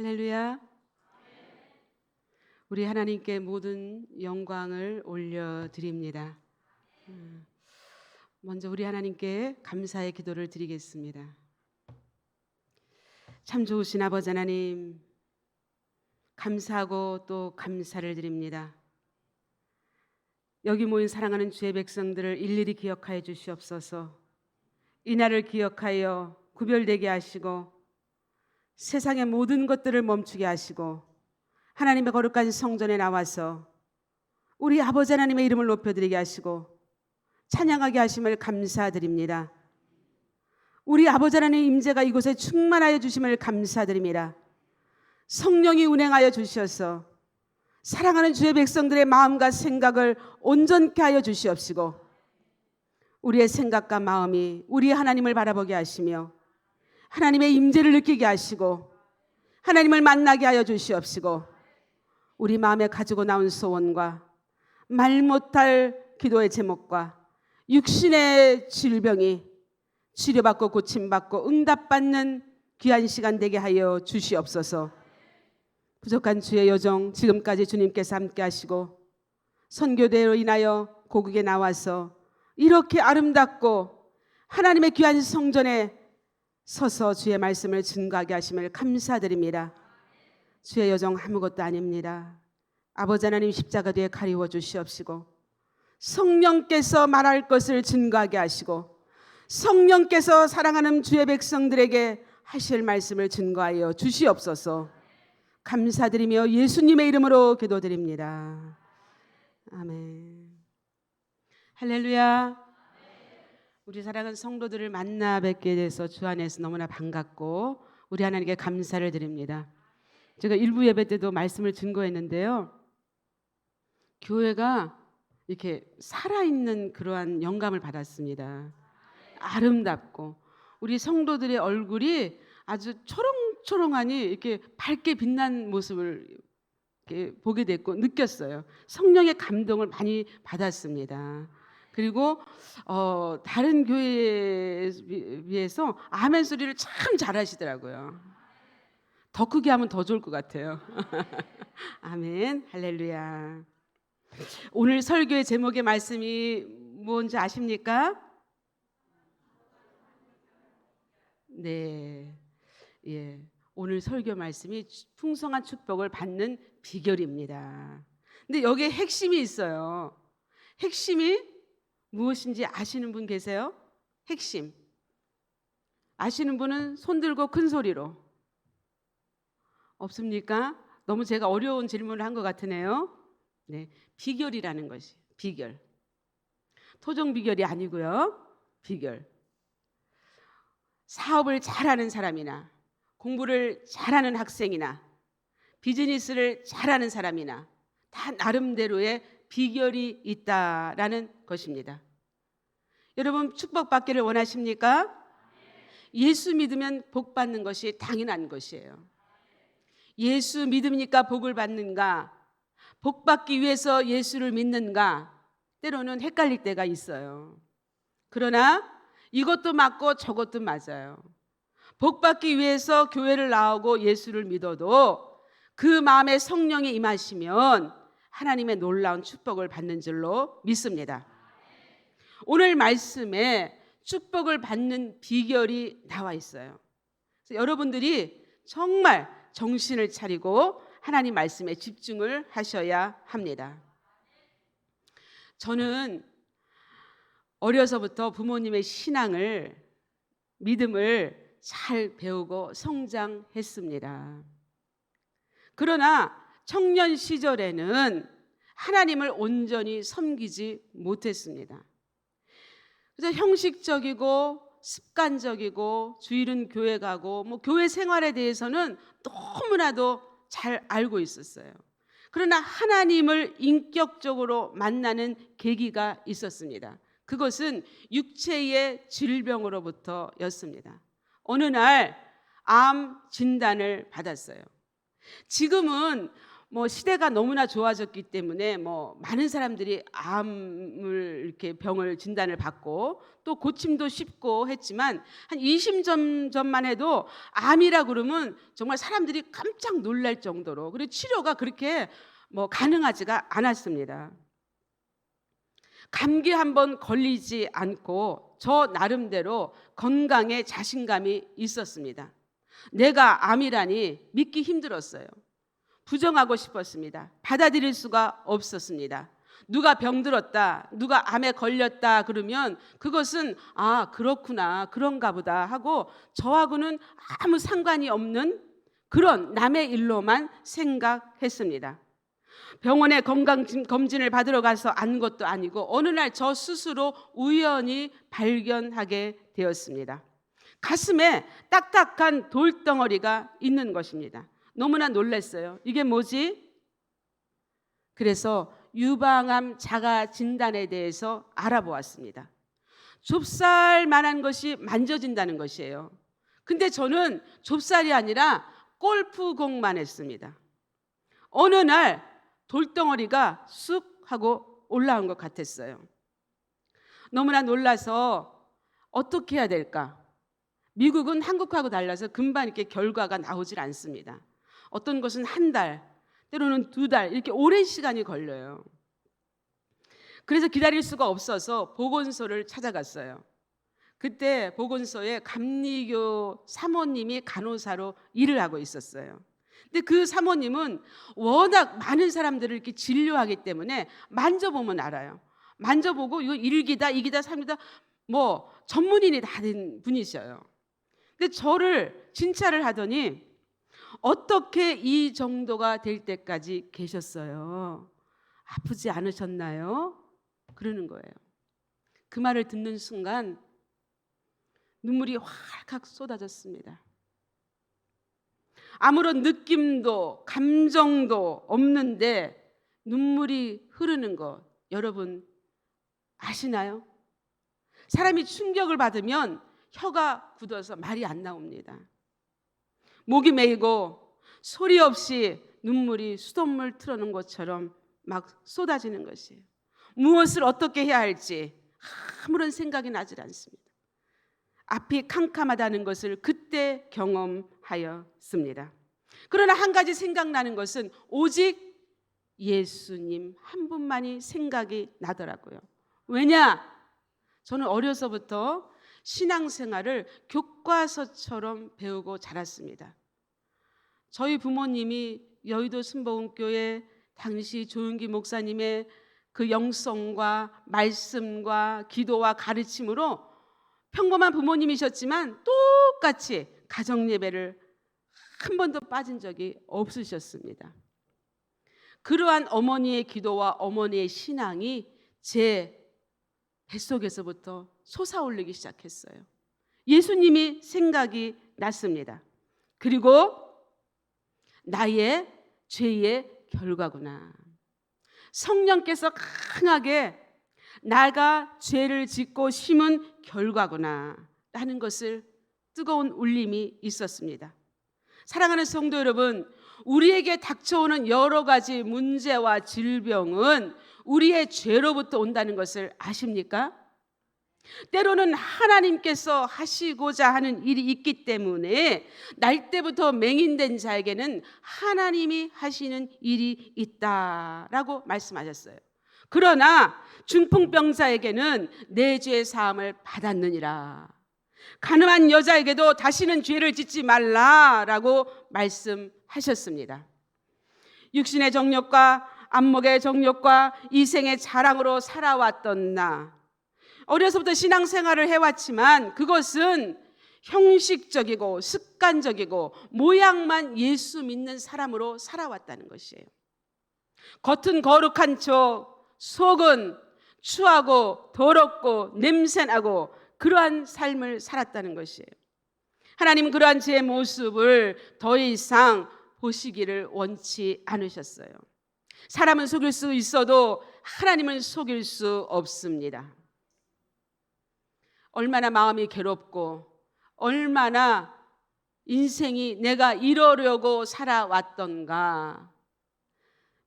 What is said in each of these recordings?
할렐루야. 우리 하나님께 모든 영광을 올려드립니다. 먼저 우리 하나님께 감사의 기도를 드리겠습니다. 참 좋으신 아버지 하나님, 감사하고 또 감사를 드립니다. 여기 모인 사랑하는 주의 백성들을 일일이 기억하여 주시옵소서. 이날을 기억하여 구별되게 하시고 세상의 모든 것들을 멈추게 하시고 하나님의 거룩한 성전에 나와서 우리 아버지 하나님의 이름을 높여드리게 하시고 찬양하게 하심을 감사드립니다. 우리 아버지 하나님의 임재가 이곳에 충만하여 주심을 감사드립니다. 성령이 운행하여 주셔서 사랑하는 주의 백성들의 마음과 생각을 온전케 하여 주시옵시고 우리의 생각과 마음이 우리 하나님을 바라보게 하시며 하나님의 임재를 느끼게 하시고 하나님을 만나게 하여 주시옵시고 우리 마음에 가지고 나온 소원과 말 못할 기도의 제목과 육신의 질병이 치료받고 고침받고 응답받는 귀한 시간 되게 하여 주시옵소서. 부족한 주의 여정 지금까지 주님께서 함께 하시고 선교대로 인하여 고국에 나와서 이렇게 아름답고 하나님의 귀한 성전에 서서 주의 말씀을 증거하게 하심을 감사드립니다. 주의 여정 아무것도 아닙니다. 아버지 하나님 십자가 뒤에 가리워 주시옵시고 성령께서 말할 것을 증거하게 하시고 성령께서 사랑하는 주의 백성들에게 하실 말씀을 증거하여 주시옵소서. 감사드리며 예수님의 이름으로 기도드립니다. 아멘. 할렐루야. 우리 사랑하는 성도들을 만나 뵙게 돼서 주 안에서 너무나 반갑고 우리 하나님께 감사를 드립니다. 제가 일부 예배 때도 말씀을 증거했는데요. 교회가 이렇게 살아있는 그러한 영감을 받았습니다. 아름답고 우리 성도들의 얼굴이 아주 초롱초롱하니 이렇게 밝게 빛난 모습을 이렇게 보게 됐고 느꼈어요. 성령의 감동을 많이 받았습니다. 그리고 다른 교회에 비해서 아멘 소리를 참 잘하시더라고요. 더 크게 하면 더 좋을 것 같아요. 아멘, 할렐루야. 오늘 설교의 제목의 말씀이 뭔지 아십니까? 네, 예. 오늘 설교 말씀이 풍성한 축복을 받는 비결입니다. 근데 여기에 핵심이 있어요. 핵심이 무엇인지 아시는 분 계세요? 핵심. 아시는 분은 손 들고 큰 소리로. 없습니까? 너무 제가 어려운 질문을 한 것 같으네요. 네, 비결이라는 것이 비결. 토종 비결이 아니고요. 비결. 사업을 잘하는 사람이나 공부를 잘하는 학생이나 비즈니스를 잘하는 사람이나 다 나름대로의 비결이 있다라는 것입니다. 여러분 축복받기를 원하십니까? 예수 믿으면 복 받는 것이 당연한 것이에요. 예수 믿으니까 복을 받는가? 복 받기 위해서 예수를 믿는가? 때로는 헷갈릴 때가 있어요. 그러나 이것도 맞고 저것도 맞아요. 복 받기 위해서 교회를 나오고 예수를 믿어도 그 마음에 성령이 임하시면 하나님의 놀라운 축복을 받는 줄로 믿습니다. 오늘 말씀에 축복을 받는 비결이 나와 있어요. 그래서 여러분들이 정말 정신을 차리고 하나님 말씀에 집중을 하셔야 합니다. 저는 어려서부터 부모님의 신앙을, 믿음을 잘 배우고 성장했습니다. 그러나 청년 시절에는 하나님을 온전히 섬기지 못했습니다. 그래서 형식적이고 습관적이고 주일은 교회 가고 교회 생활에 대해서는 너무나도 잘 알고 있었어요. 그러나 하나님을 인격적으로 만나는 계기가 있었습니다. 그것은 육체의 질병으로부터였습니다. 어느 날 암 진단을 받았어요. 지금은 뭐 시대가 너무나 좋아졌기 때문에 뭐 많은 사람들이 암을 이렇게 병을 진단을 받고 또 고침도 쉽고 했지만 한 20년 전만 해도 암이라 그러면 정말 사람들이 깜짝 놀랄 정도로, 그리고 치료가 그렇게 뭐 가능하지가 않았습니다. 감기 한번 걸리지 않고 저 나름대로 건강에 자신감이 있었습니다. 내가 암이라니 믿기 힘들었어요. 부정하고 싶었습니다. 받아들일 수가 없었습니다. 누가 병들었다, 누가 암에 걸렸다 그러면 그것은 아, 그렇구나, 그런가 보다 하고 저하고는 아무 상관이 없는 그런 남의 일로만 생각했습니다. 병원에 건강검진을 받으러 가서 안 것도 아니고 어느 날 저 스스로 우연히 발견하게 되었습니다. 가슴에 딱딱한 돌덩어리가 있는 것입니다. 너무나 놀랐어요. 이게 뭐지? 그래서 유방암 자가 진단에 대해서 알아보았습니다. 좁쌀만한 것이 만져진다는 것이에요. 근데 저는 좁쌀이 아니라 골프공만 했습니다. 어느 날 돌덩어리가 쑥 하고 올라온 것 같았어요. 너무나 놀라서 어떻게 해야 될까? 미국은 한국하고 달라서 금방 이렇게 결과가 나오질 않습니다. 어떤 것은 한 달, 때로는 2달 이렇게 오랜 시간이 걸려요. 그래서 기다릴 수가 없어서 보건소를 찾아갔어요. 그때 보건소에 감리교 사모님이 간호사로 일을 하고 있었어요. 근데 그 사모님은 워낙 많은 사람들을 이렇게 진료하기 때문에 만져보면 알아요. 만져보고 이거 1기다, 2기다, 3기다 뭐 전문인이 다 된 분이셔요. 근데 저를 진찰을 하더니 어떻게 이 정도가 될 때까지 계셨어요? 아프지 않으셨나요? 그러는 거예요. 그 말을 듣는 순간 눈물이 활칵 쏟아졌습니다. 아무런 느낌도 감정도 없는데 눈물이 흐르는 것 여러분 아시나요? 사람이 충격을 받으면 혀가 굳어서 말이 안 나옵니다. 목이 메이고 소리 없이 눈물이 수돗물 틀어놓은 것처럼 막 쏟아지는 것이에요. 무엇을 어떻게 해야 할지 아무런 생각이 나질 않습니다. 앞이 캄캄하다는 것을 그때 경험하였습니다. 그러나 한 가지 생각나는 것은 오직 예수님 한 분만이 생각이 나더라고요. 왜냐? 저는 어려서부터 신앙생활을 교과서처럼 배우고 자랐습니다. 저희 부모님이 여의도 순복음교회 당시 조윤기 목사님의 그 영성과 말씀과 기도와 가르침으로 평범한 부모님이셨지만 똑같이 가정예배를 한 번도 빠진 적이 없으셨습니다. 그러한 어머니의 기도와 어머니의 신앙이 제 뱃속에서부터 솟아오르기 시작했어요. 예수님이 생각이 났습니다. 그리고 나의 죄의 결과구나. 성령께서 강하게 나가 죄를 짓고 심은 결과구나 라는 것을 뜨거운 울림이 있었습니다. 사랑하는 성도 여러분, 우리에게 닥쳐오는 여러 가지 문제와 질병은 우리의 죄로부터 온다는 것을 아십니까? 때로는 하나님께서 하시고자 하는 일이 있기 때문에 날 때부터 맹인된 자에게는 하나님이 하시는 일이 있다라고 말씀하셨어요. 그러나 중풍병자에게는 내 죄의 사함을 받았느니라. 가늠한 여자에게도 다시는 죄를 짓지 말라라고 말씀하셨습니다. 육신의 정욕과 안목의 정욕과 이생의 자랑으로 살아왔던 나, 어려서부터 신앙생활을 해왔지만 그것은 형식적이고 습관적이고 모양만 예수 믿는 사람으로 살아왔다는 것이에요. 겉은 거룩한 척 속은 추하고 더럽고 냄새나고 그러한 삶을 살았다는 것이에요. 하나님은 그러한 제 모습을 더 이상 보시기를 원치 않으셨어요. 사람은 속일 수 있어도 하나님은 속일 수 없습니다. 얼마나 마음이 괴롭고 얼마나 인생이 내가 이러려고 살아왔던가.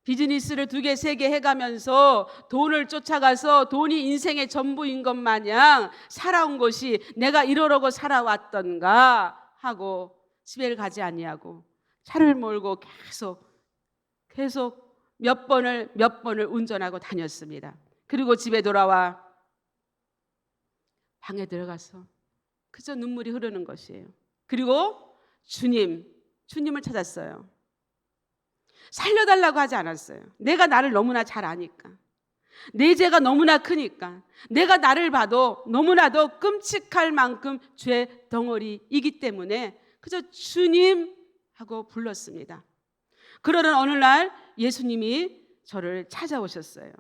비즈니스를 2개, 3개 해가면서 돈을 쫓아가서 돈이 인생의 전부인 것 마냥 살아온 것이 내가 이러려고 살아왔던가 하고 집에를 가지 아니하고 차를 몰고 계속 몇 번을 운전하고 다녔습니다. 그리고 집에 돌아와 방에 들어가서 그저 눈물이 흐르는 것이에요. 그리고 주님을 찾았어요. 살려달라고 하지 않았어요. 내가 나를 너무나 잘 아니까, 내 죄가 너무나 크니까, 내가 나를 봐도 너무나도 끔찍할 만큼 죄 덩어리이기 때문에 그저 주님 하고 불렀습니다. 그러는 어느 날 예수님이 저를 찾아오셨어요.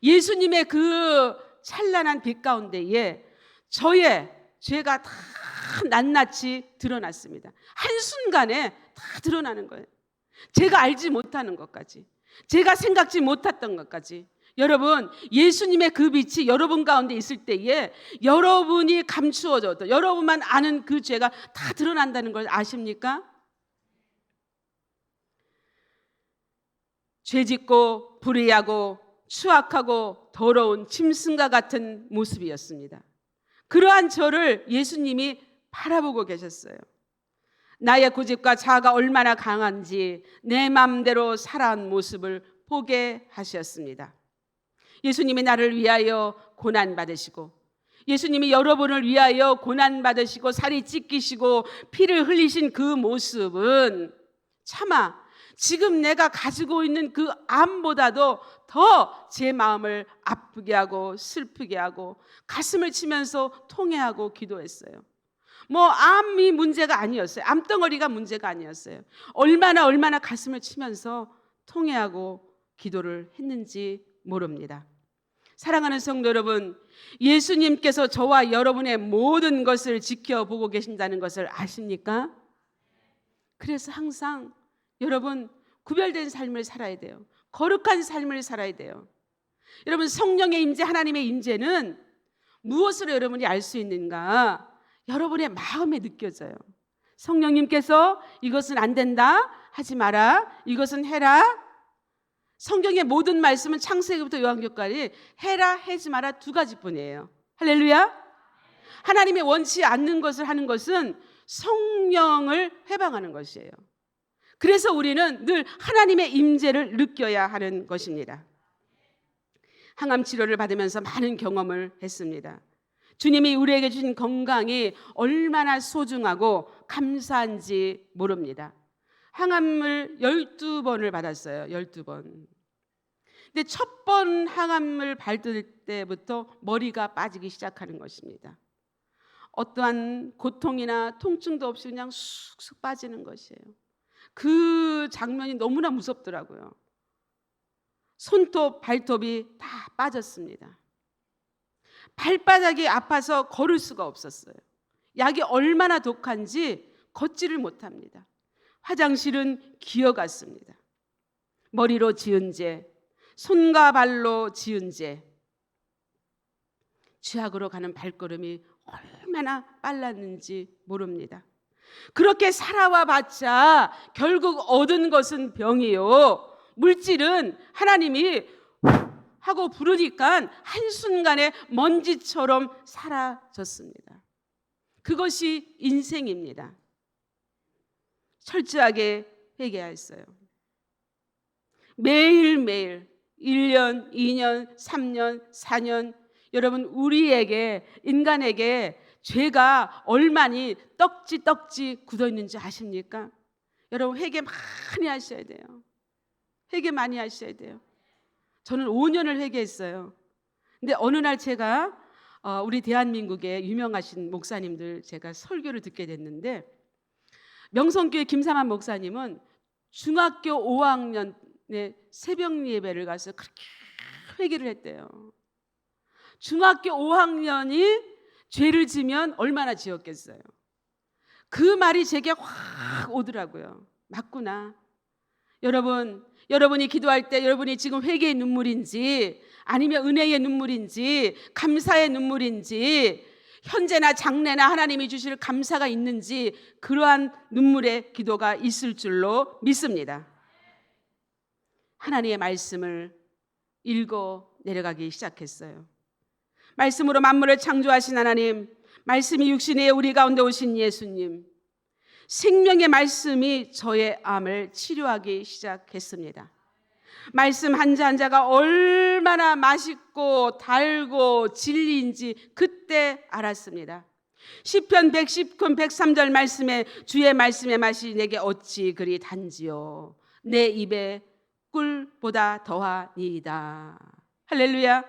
예수님의 그 찬란한 빛 가운데에 저의 죄가 다 낱낱이 드러났습니다. 한순간에 다 드러나는 거예요. 제가 알지 못하는 것까지, 제가 생각지 못했던 것까지. 여러분, 예수님의 그 빛이 여러분 가운데 있을 때에 여러분이 감추어져도 여러분만 아는 그 죄가 다 드러난다는 걸 아십니까? 죄짓고 불의하고 추악하고 더러운 짐승과 같은 모습이었습니다. 그러한 저를 예수님이 바라보고 계셨어요. 나의 고집과 자아가 얼마나 강한지 내 마음대로 살아온 모습을 보게 하셨습니다. 예수님이 나를 위하여 고난받으시고, 예수님이 여러분을 위하여 고난받으시고 살이 찢기시고 피를 흘리신 그 모습은 차마 지금 내가 가지고 있는 그 암보다도 더 제 마음을 아프게 하고 슬프게 하고 가슴을 치면서 통회하고 기도했어요. 암이 문제가 아니었어요. 암덩어리가 문제가 아니었어요. 얼마나 가슴을 치면서 통회하고 기도를 했는지 모릅니다. 사랑하는 성도 여러분, 예수님께서 저와 여러분의 모든 것을 지켜보고 계신다는 것을 아십니까? 그래서 항상 여러분 구별된 삶을 살아야 돼요. 거룩한 삶을 살아야 돼요. 여러분, 성령의 임재, 하나님의 임재는 무엇으로 여러분이 알 수 있는가? 여러분의 마음에 느껴져요. 성령님께서 이것은 안 된다, 하지 마라, 이것은 해라. 성경의 모든 말씀은 창세기부터 요한계시까지 해라, 하지 마라 2가지뿐이에요. 할렐루야. 하나님의 원치 않는 것을 하는 것은 성령을 회방하는 것이에요. 그래서 우리는 늘 하나님의 임재를 느껴야 하는 것입니다. 항암 치료를 받으면서 많은 경험을 했습니다. 주님이 우리에게 주신 건강이 얼마나 소중하고 감사한지 모릅니다. 항암을 12번을 받았어요. 12번. 근데 첫 번 항암을 받을 때부터 머리가 빠지기 시작하는 것입니다. 어떠한 고통이나 통증도 없이 그냥 쑥쑥 빠지는 것이에요. 그 장면이 너무나 무섭더라고요. 손톱, 발톱이 다 빠졌습니다. 발바닥이 아파서 걸을 수가 없었어요. 약이 얼마나 독한지 걷지를 못합니다. 화장실은 기어갔습니다. 머리로 지은 죄, 손과 발로 지은 죄, 죄악으로 가는 발걸음이 얼마나 빨랐는지 모릅니다. 그렇게 살아와 봤자 결국 얻은 것은 병이요, 물질은 하나님이 하고 부르니까 한순간에 먼지처럼 사라졌습니다. 그것이 인생입니다. 철저하게 회개하였어요. 매일매일 1년, 2년, 3년, 4년, 여러분, 우리에게, 인간에게 죄가 얼마니 떡지 굳어 있는지 아십니까? 여러분, 회개 많이 하셔야 돼요. 회개 많이 하셔야 돼요. 저는 5년을 회개했어요. 근데 어느 날 제가 우리 대한민국의 유명하신 목사님들 제가 설교를 듣게 됐는데, 명성교회 김삼환 목사님은 중학교 5학년에 새벽 예배를 가서 그렇게 회개를 했대요. 중학교 5학년이 죄를 지면 얼마나 지었겠어요. 그 말이 제게 확 오더라고요. 맞구나. 여러분이 기도할 때 여러분이 지금 회개의 눈물인지 아니면 은혜의 눈물인지 감사의 눈물인지 현재나 장래나 하나님이 주실 감사가 있는지 그러한 눈물의 기도가 있을 줄로 믿습니다. 하나님의 말씀을 읽어 내려가기 시작했어요. 말씀으로 만물을 창조하신 하나님, 말씀이 육신에 우리 가운데 오신 예수님, 생명의 말씀이 저의 암을 치료하기 시작했습니다. 말씀 한자 한자가 얼마나 맛있고 달고 진리인지 그때 알았습니다. 시편 110편 103절 말씀에 주의 말씀의 맛이 내게 어찌 그리 단지요 내 입에 꿀보다 더하니이다. 할렐루야.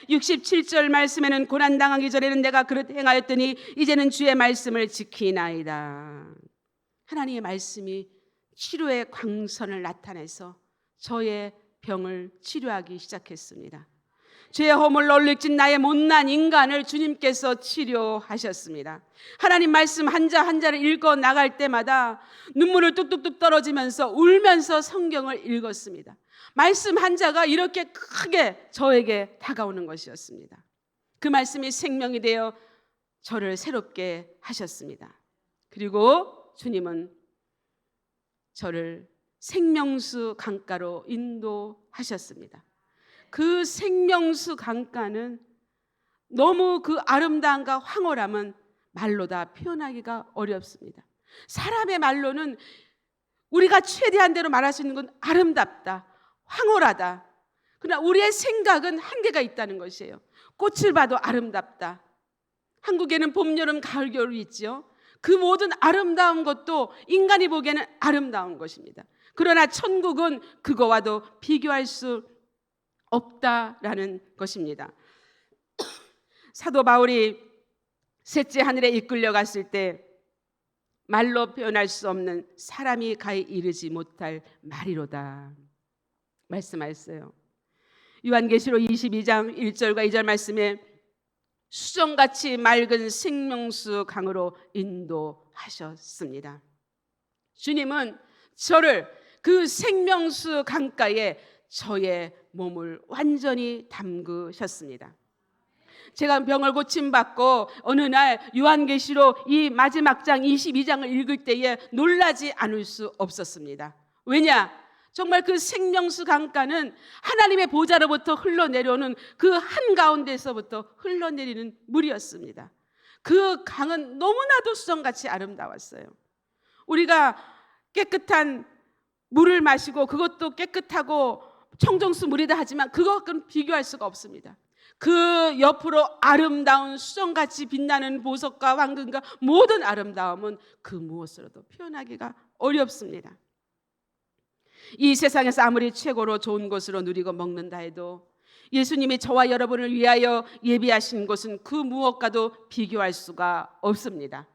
67절 말씀에는 고난당하기 전에는 내가 그릇 행하였더니 이제는 주의 말씀을 지키나이다. 하나님의 말씀이 치료의 광선을 나타내서 저의 병을 치료하기 시작했습니다. 죄의 허물로 얼룩진 나의 못난 인간을 주님께서 치료하셨습니다. 하나님 말씀 한자 한자를 읽어 나갈 때마다 눈물을 뚝뚝뚝 떨어지면서 울면서 성경을 읽었습니다. 말씀 한자가 이렇게 크게 저에게 다가오는 것이었습니다. 그 말씀이 생명이 되어 저를 새롭게 하셨습니다. 그리고 주님은 저를 생명수 강가로 인도하셨습니다. 그 생명수 강가는 너무 그 아름다움과 황홀함은 말로 다 표현하기가 어렵습니다. 사람의 말로는 우리가 최대한 대로 말할 수 있는 건 아름답다, 황홀하다. 그러나 우리의 생각은 한계가 있다는 것이에요. 꽃을 봐도 아름답다. 한국에는 봄, 여름, 가을, 겨울이 있죠. 그 모든 아름다운 것도 인간이 보기에는 아름다운 것입니다. 그러나 천국은 그거와도 비교할 수 없다라는 것입니다. 사도 바울이 셋째 하늘에 이끌려 갔을 때 말로 표현할 수 없는 사람이 가히 이르지 못할 말이로다 말씀하셨어요. 요한계시록 22장 1절과 2절 말씀에 수정같이 맑은 생명수 강으로 인도하셨습니다. 주님은 저를 그 생명수 강가에 저의 몸을 완전히 담그셨습니다. 제가 병을 고침받고 어느 날 요한계시록 이 마지막 장 22장을 읽을 때에 놀라지 않을 수 없었습니다. 왜냐? 정말 그 생명수 강가는 하나님의 보좌로부터 흘러내려오는 그 한가운데서부터 흘러내리는 물이었습니다. 그 강은 너무나도 수정같이 아름다웠어요. 우리가 깨끗한 물을 마시고 그것도 깨끗하고 청정수 물이다 하지만 그것과는 비교할 수가 없습니다. 그 옆으로 아름다운 수정같이 빛나는 보석과 황금과 모든 아름다움은 그 무엇으로도 표현하기가 어렵습니다. 이 세상에서 아무리 최고로 좋은 것으로 누리고 먹는다 해도 예수님이 저와 여러분을 위하여 예비하신 것은 그 무엇과도 비교할 수가 없습니다.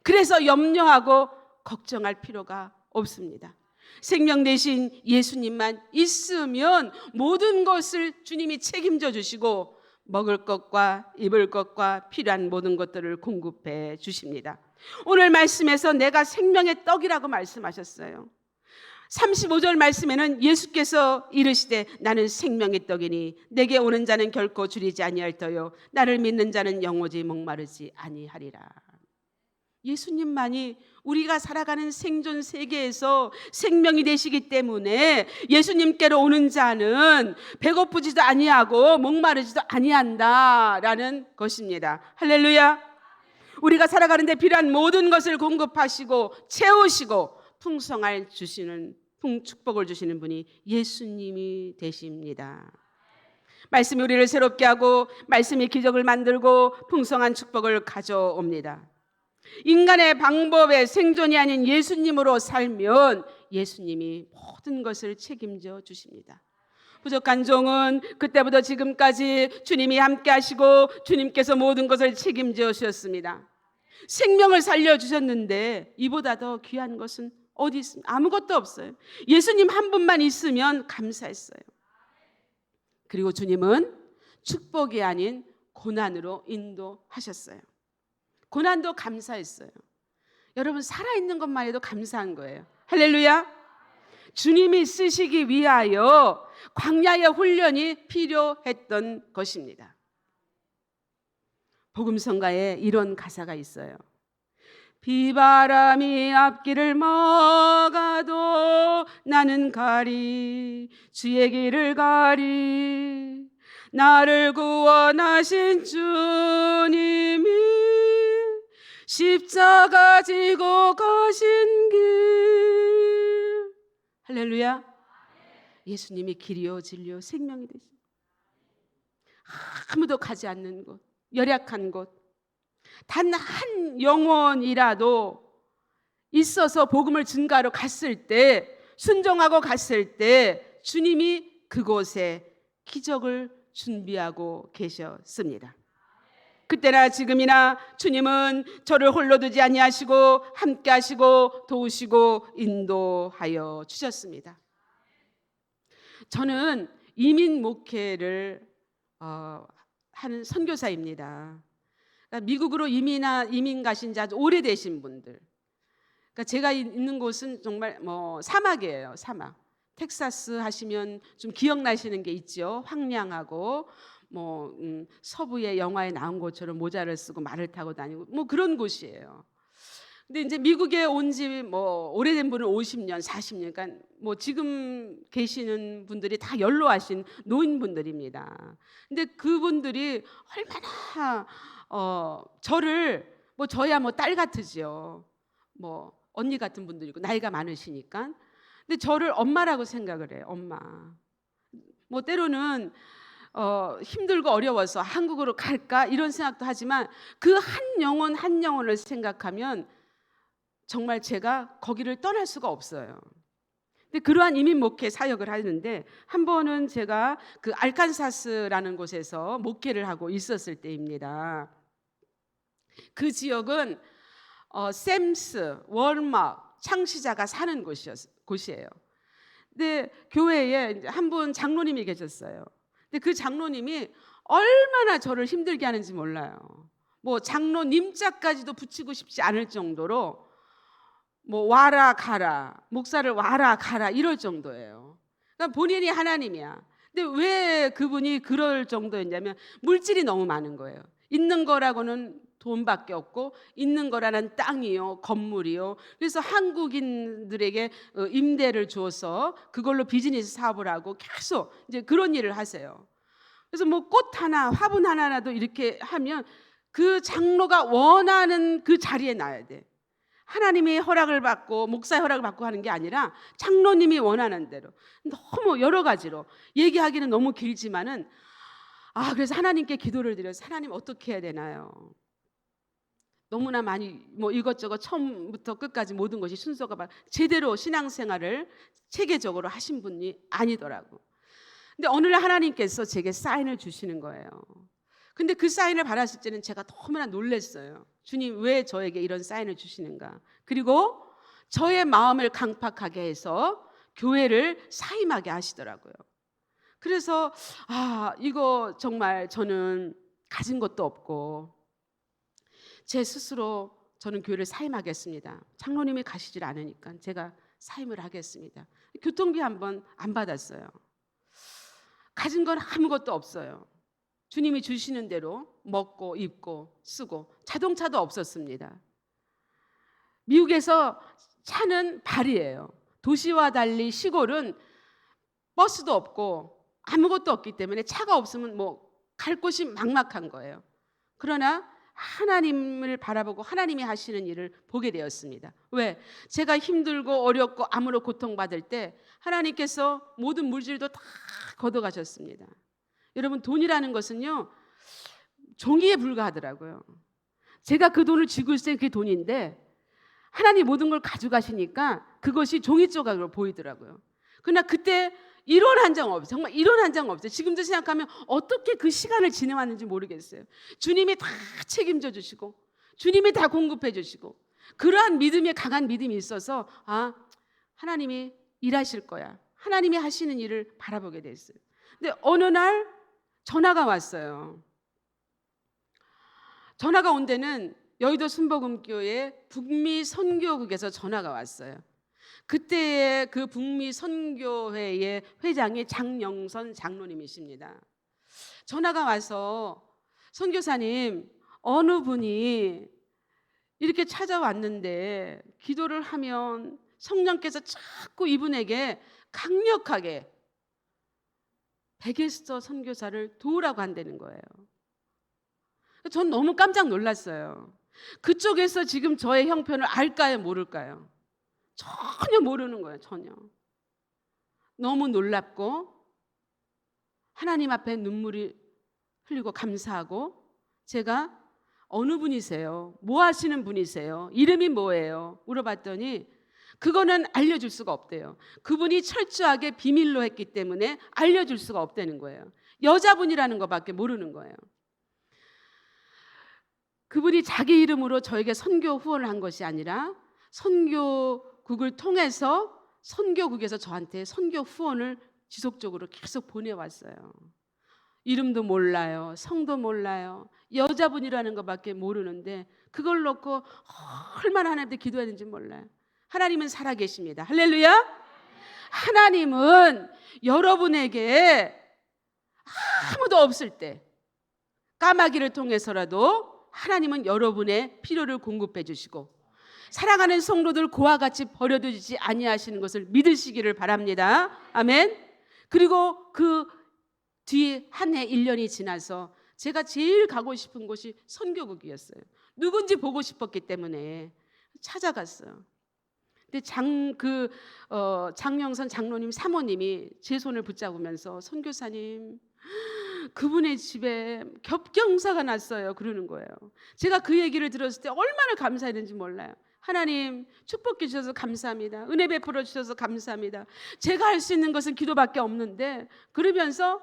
그래서 염려하고 걱정할 필요가 없습니다. 생명 대신 예수님만 있으면 모든 것을 주님이 책임져 주시고 먹을 것과 입을 것과 필요한 모든 것들을 공급해 주십니다. 오늘 말씀에서 내가 생명의 떡이라고 말씀하셨어요. 35절 말씀에는 예수께서 이르시되 나는 생명의 떡이니 내게 오는 자는 결코 줄이지 아니할 터요 나를 믿는 자는 영원히 목마르지 아니하리라. 예수님만이 우리가 살아가는 생존 세계에서 생명이 되시기 때문에 예수님께로 오는 자는 배고프지도 아니하고 목마르지도 아니한다라는 것입니다. 할렐루야. 우리가 살아가는 데 필요한 모든 것을 공급하시고 채우시고 풍성할 주시는 축복을 주시는 분이 예수님이 되십니다. 말씀이 우리를 새롭게 하고 말씀이 기적을 만들고 풍성한 축복을 가져옵니다. 인간의 방법에 생존이 아닌 예수님으로 살면 예수님이 모든 것을 책임져 주십니다. 부족한 종은 그때부터 지금까지 주님이 함께 하시고 주님께서 모든 것을 책임져 주셨습니다. 생명을 살려주셨는데 이보다 더 귀한 것은 어디 있습니까? 아무것도 없어요. 예수님 한 분만 있으면 감사했어요. 그리고 주님은 축복이 아닌 고난으로 인도하셨어요. 고난도 감사했어요. 여러분 살아있는 것만 해도 감사한 거예요. 할렐루야. 주님이 쓰시기 위하여 광야의 훈련이 필요했던 것입니다. 복음성가에 이런 가사가 있어요. 비바람이 앞길을 막아도 나는 가리, 주의 길을 가리. 나를 구원하신 주님이 십자가 지고 가신 길. 할렐루야. 예수님이 길이요 진리요 생명이 되신, 아무도 가지 않는 곳, 열약한 곳, 단 한 영혼이라도 있어서 복음을 증거하러 갔을 때, 순종하고 갔을 때 주님이 그곳에 기적을 준비하고 계셨습니다. 그때나 지금이나 주님은 저를 홀로 두지 아니하시고 함께 하시고 도우시고 인도하여 주셨습니다. 저는 이민 목회를 하는 선교사입니다. 그러니까 미국으로 이민 가신 지 아주 오래되신 분들. 그러니까 제가 있는 곳은 정말 사막이에요. 사막. 텍사스 하시면 좀 기억나시는 게 있죠. 황량하고 서부의 영화에 나온 것처럼 모자를 쓰고 말을 타고 다니고 그런 곳이에요. 근데 이제 미국에 온 지 오래된 분은 50년, 40년, 그러니까 지금 계시는 분들이 다 연로하신 노인분들입니다. 근데 그분들이 얼마나 저를 저야 딸 같으지요. 언니 같은 분들이고 나이가 많으시니까. 근데 저를 엄마라고 생각을 해요. 엄마. 때로는 힘들고 어려워서 한국으로 갈까 이런 생각도 하지만 그 한 영혼 한 영혼을 생각하면 정말 제가 거기를 떠날 수가 없어요. 근데 그러한 이민 목회 사역을 하는데 한 번은 제가 그 알칸사스라는 곳에서 목회를 하고 있었을 때입니다. 그 지역은 샘스, 월막, 창시자가 사는 곳이에요. 근데 교회에 한 분 장로님이 계셨어요. 근데 그 장로님이 얼마나 저를 힘들게 하는지 몰라요. 장로님자까지도 붙이고 싶지 않을 정도로 와라 가라, 목사를 와라 가라 이럴 정도예요. 그러니까 본인이 하나님이야. 근데 왜 그분이 그럴 정도였냐면 물질이 너무 많은 거예요. 있는 거라고는 돈밖에 없고 있는 거라는 땅이요, 건물이요. 그래서 한국인들에게 임대를 주어서 그걸로 비즈니스 사업을 하고 계속 이제 그런 일을 하세요. 그래서 꽃 하나, 화분 하나라도 이렇게 하면 그 장로가 원하는 그 자리에 놔야 돼. 하나님이 허락을 받고 목사의 허락을 받고 하는 게 아니라 장로님이 원하는 대로. 너무 여러 가지로 얘기하기는 너무 길지만은 그래서 하나님께 기도를 드려서 하나님 어떻게 해야 되나요? 너무나 많이 이것저것 처음부터 끝까지 모든 것이 순서가 제대로 신앙생활을 체계적으로 하신 분이 아니더라고. 근데 어느 날 하나님께서 제게 사인을 주시는 거예요. 근데 그 사인을 받았을 때는 제가 너무나 놀랐어요. 주님 왜 저에게 이런 사인을 주시는가. 그리고 저의 마음을 강팍하게 해서 교회를 사임하게 하시더라고요. 그래서 이거 정말 저는 가진 것도 없고 제 스스로 저는 교회를 사임하겠습니다. 장로님이 가시질 않으니까 제가 사임을 하겠습니다. 교통비 한 번 안 받았어요. 가진 건 아무것도 없어요. 주님이 주시는 대로 먹고 입고 쓰고 자동차도 없었습니다. 미국에서 차는 발이에요. 도시와 달리 시골은 버스도 없고 아무것도 없기 때문에 차가 없으면 갈 곳이 막막한 거예요. 그러나 하나님을 바라보고 하나님이 하시는 일을 보게 되었습니다. 왜? 제가 힘들고 어렵고 아무런 고통받을 때 하나님께서 모든 물질도 다 걷어가셨습니다. 여러분 돈이라는 것은요 종이에 불과하더라고요. 제가 그 돈을 쥐고 있을 때 그게 돈인데 하나님 모든 걸 가져가시니까 그것이 종이 조각으로 보이더라고요. 그러나 그때 1원 한 장 없어요. 정말 1원 한 장 없어요. 지금도 생각하면 어떻게 그 시간을 지내왔는지 모르겠어요. 주님이 다 책임져 주시고 주님이 다 공급해 주시고 그러한 믿음에 강한 믿음이 있어서 하나님이 일하실 거야. 하나님이 하시는 일을 바라보게 됐어요. 근데 어느 날 전화가 왔어요. 전화가 온 데는 여의도 순복음교회 북미 선교국에서 전화가 왔어요. 그때의 그 북미 선교회의 회장이 장영선 장로님이십니다. 전화가 와서 선교사님 어느 분이 이렇게 찾아왔는데 기도를 하면 성령께서 자꾸 이분에게 강력하게 베게스터 선교사를 도우라고 한다는 거예요. 전 너무 깜짝 놀랐어요. 그쪽에서 지금 저의 형편을 알까요, 모를까요? 전혀 모르는 거예요, 전혀. 너무 놀랍고 하나님 앞에 눈물이 흘리고 감사하고, 제가 어느 분이세요? 뭐 하시는 분이세요? 이름이 뭐예요? 물어봤더니 그거는 알려줄 수가 없대요. 그분이 철저하게 비밀로 했기 때문에 알려줄 수가 없다는 거예요. 여자분이라는 것밖에 모르는 거예요. 그분이 자기 이름으로 저에게 선교 후원을 한 것이 아니라 선교국을 통해서 선교국에서 저한테 선교 후원을 지속적으로 계속 보내왔어요. 이름도 몰라요. 성도 몰라요. 여자분이라는 것밖에 모르는데 그걸 놓고 얼마나 하나님한테 기도했는지 몰라요. 하나님은 살아계십니다. 할렐루야. 하나님은 여러분에게 아무도 없을 때 까마귀를 통해서라도 하나님은 여러분의 필요를 공급해 주시고, 사랑하는 성도들 고와 같이 버려두지 아니하시는 것을 믿으시기를 바랍니다. 아멘. 그리고 그 뒤 한 해 1년이 지나서 제가 제일 가고 싶은 곳이 선교국이었어요. 누군지 보고 싶었기 때문에 찾아갔어요. 근데 장영선 장로님 사모님이 제 손을 붙잡으면서 선교사님, 그분의 집에 겹경사가 났어요. 그러는 거예요. 제가 그 얘기를 들었을 때 얼마나 감사했는지 몰라요. 하나님 축복해 주셔서 감사합니다. 은혜 베풀어 주셔서 감사합니다. 제가 할 수 있는 것은 기도밖에 없는데, 그러면서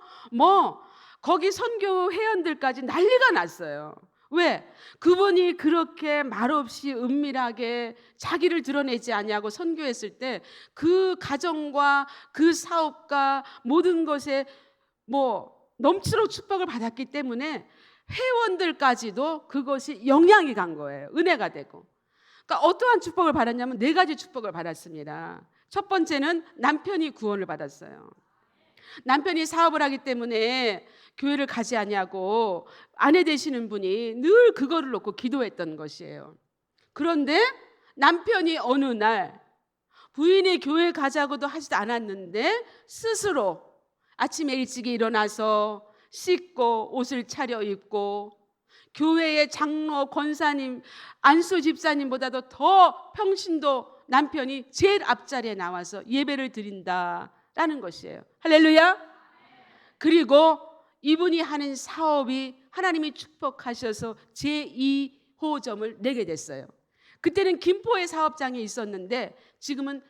거기 선교 회원들까지 난리가 났어요. 왜? 그분이 그렇게 말없이 은밀하게 자기를 드러내지 아니하고 선교했을 때 그 가정과 그 사업과 모든 것에 넘치도록 축복을 받았기 때문에 회원들까지도 그것이 영향이 간 거예요. 은혜가 되고. 그러니까 어떠한 축복을 받았냐면 4가지 축복을 받았습니다. 첫 번째는 남편이 구원을 받았어요. 남편이 사업을 하기 때문에 교회를 가지 아니하고 아내 되시는 분이 늘 그거를 놓고 기도했던 것이에요. 그런데 남편이 어느 날 부인이 교회 가자고도 하지도 않았는데 스스로 아침에 일찍 일어나서 씻고 옷을 차려입고 교회의 장로, 권사님, 안수 집사님보다도 더 평신도 남편이 제일 앞자리에 나와서 예배를 드린다라는 것이에요. 할렐루야. 그리고 이분이 하는 사업이 하나님이 축복하셔서 제2호점을 내게 됐어요. 그때는 김포에 사업장이 있었는데 지금은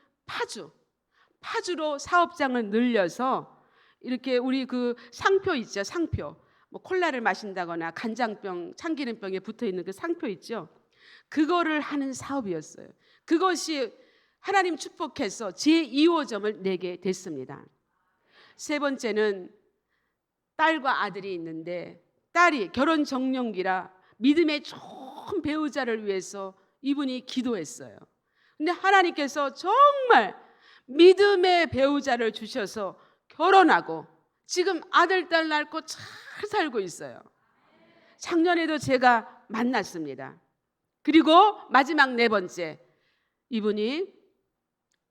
파주로 사업장을 늘려서 이렇게 우리 그 상표 있죠, 상표. 콜라를 마신다거나 간장병, 참기름병에 붙어있는 그 상표 있죠. 그거를 하는 사업이었어요. 그것이 하나님 축복해서 제2호점을 내게 됐습니다. 세 번째는 딸과 아들이 있는데 딸이 결혼 정년기라 믿음의 좋은 배우자를 위해서 이분이 기도했어요. 근데 하나님께서 정말 믿음의 배우자를 주셔서 결혼하고 지금 아들, 딸 낳고 잘 살고 있어요. 작년에도 제가 만났습니다. 그리고 마지막 4번째, 이분이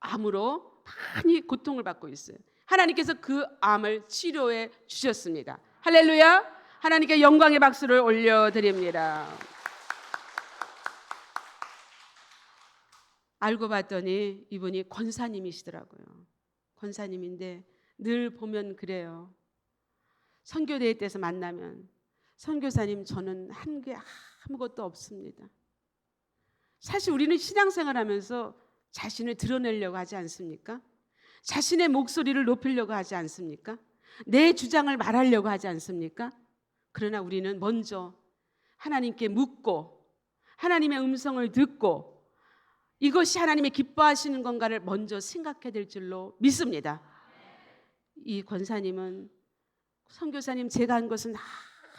암으로 많이 고통을 받고 있어요. 하나님께서 그 암을 치료해 주셨습니다. 할렐루야. 하나님께 영광의 박수를 올려드립니다. 알고 봤더니 이분이 권사님이시더라고요. 권사님인데 늘 보면 그래요. 선교대회 때서 만나면 선교사님, 저는 한 게 아무것도 없습니다. 사실 우리는 신앙생활하면서 자신을 드러내려고 하지 않습니까? 자신의 목소리를 높이려고 하지 않습니까? 내 주장을 말하려고 하지 않습니까? 그러나 우리는 먼저 하나님께 묻고 하나님의 음성을 듣고 이것이 하나님의 기뻐하시는 건가를 먼저 생각해야 될 줄로 믿습니다. 이 권사님은, 선교사님, 제가 한 것은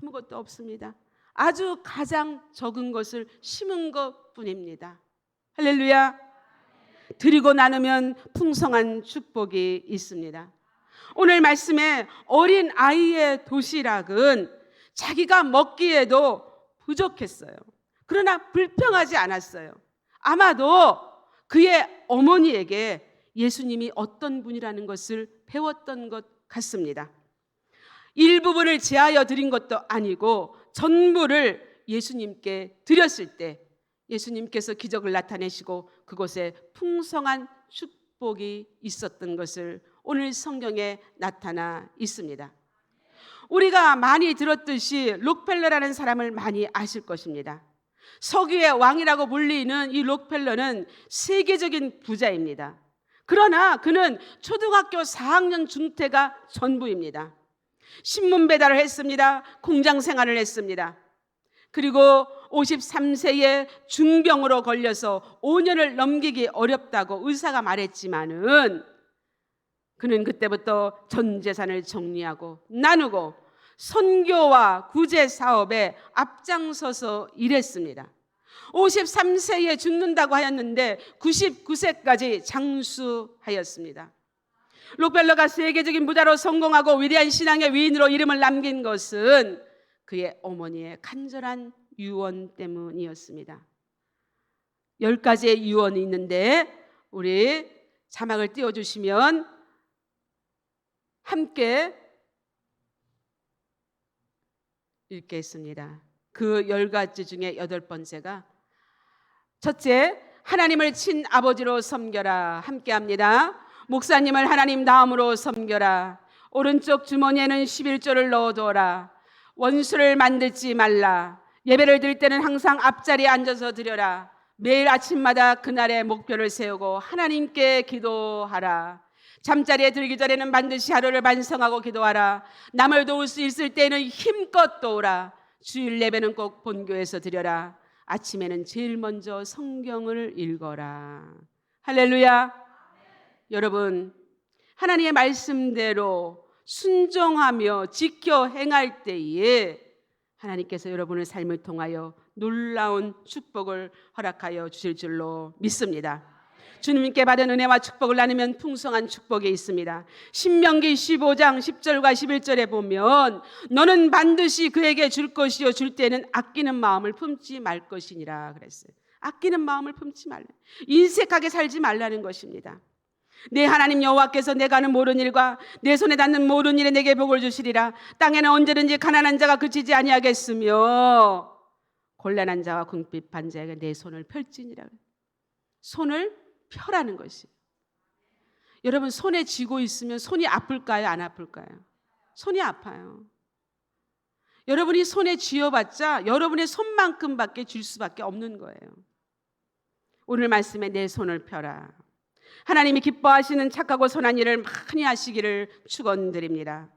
아무것도 없습니다. 아주 가장 적은 것을 심은 것뿐입니다. 할렐루야. 드리고 나누면 풍성한 축복이 있습니다. 오늘 말씀에 어린 아이의 도시락은 자기가 먹기에도 부족했어요. 그러나 불평하지 않았어요. 아마도 그의 어머니에게 예수님이 어떤 분이라는 것을 배웠던 것 같습니다. 일부분을 제하여 드린 것도 아니고 전부를 예수님께 드렸을 때 예수님께서 기적을 나타내시고 그곳에 풍성한 축복이 있었던 것을 오늘 성경에 나타나 있습니다. 우리가 많이 들었듯이 록펠러라는 사람을 많이 아실 것입니다. 석유의 왕이라고 불리는 이 록펠러는 세계적인 부자입니다. 그러나 그는 초등학교 4학년 중퇴가 전부입니다. 신문 배달을 했습니다. 공장 생활을 했습니다. 그리고 53세에 중병으로 걸려서 5년을 넘기기 어렵다고 의사가 말했지만은 그는 그때부터 전 재산을 정리하고 나누고 선교와 구제 사업에 앞장서서 일했습니다. 53세에 죽는다고 하였는데 99세까지 장수하였습니다. 록펠러가 세계적인 부자로 성공하고 위대한 신앙의 위인으로 이름을 남긴 것은 그의 어머니의 간절한 유언 때문이었습니다. 10가지의 유언이 있는데 우리 자막을 띄워주시면 함께 읽겠습니다. 그 10가지 중에 8번째가 첫째, 하나님을 친아버지로 섬겨라. 함께 합니다. 목사님을 하나님 다음으로 섬겨라. 오른쪽 주머니에는 11조를 넣어둬라. 원수를 만들지 말라. 예배를 드릴 때는 항상 앞자리에 앉아서 드려라. 매일 아침마다 그날의 목표를 세우고 하나님께 기도하라. 잠자리에 들기 전에는 반드시 하루를 반성하고 기도하라. 남을 도울 수 있을 때에는 힘껏 도우라. 주일 예배는 꼭 본교에서 드려라. 아침에는 제일 먼저 성경을 읽어라. 할렐루야. 여러분, 하나님의 말씀대로 순종하며 지켜 행할 때에 하나님께서 여러분의 삶을 통하여 놀라운 축복을 허락하여 주실 줄로 믿습니다. 주님께 받은 은혜와 축복을 나누면 풍성한 축복이 있습니다. 신명기 15장 10절과 11절에 보면 너는 반드시 그에게 줄 것이요 줄 때는 아끼는 마음을 품지 말 것이니라 그랬어요. 아끼는 마음을 품지 말라. 인색하게 살지 말라는 것입니다. 내 하나님 여호와께서 내가 하는 모든 일과 내 손에 닿는 모든 일에 내게 복을 주시리라. 땅에는 언제든지 가난한 자가 그치지 아니하겠으며 곤란한 자와 궁핍한 자에게 내 손을 펼지니라. 손을 펴라는 것이. 여러분, 손에 쥐고 있으면 손이 아플까요? 안 아플까요? 손이 아파요. 여러분이 손에 쥐어봤자 여러분의 손만큼밖에 줄 수밖에 없는 거예요. 오늘 말씀에 내 손을 펴라. 하나님이 기뻐하시는 착하고 선한 일을 많이 하시기를 축원드립니다.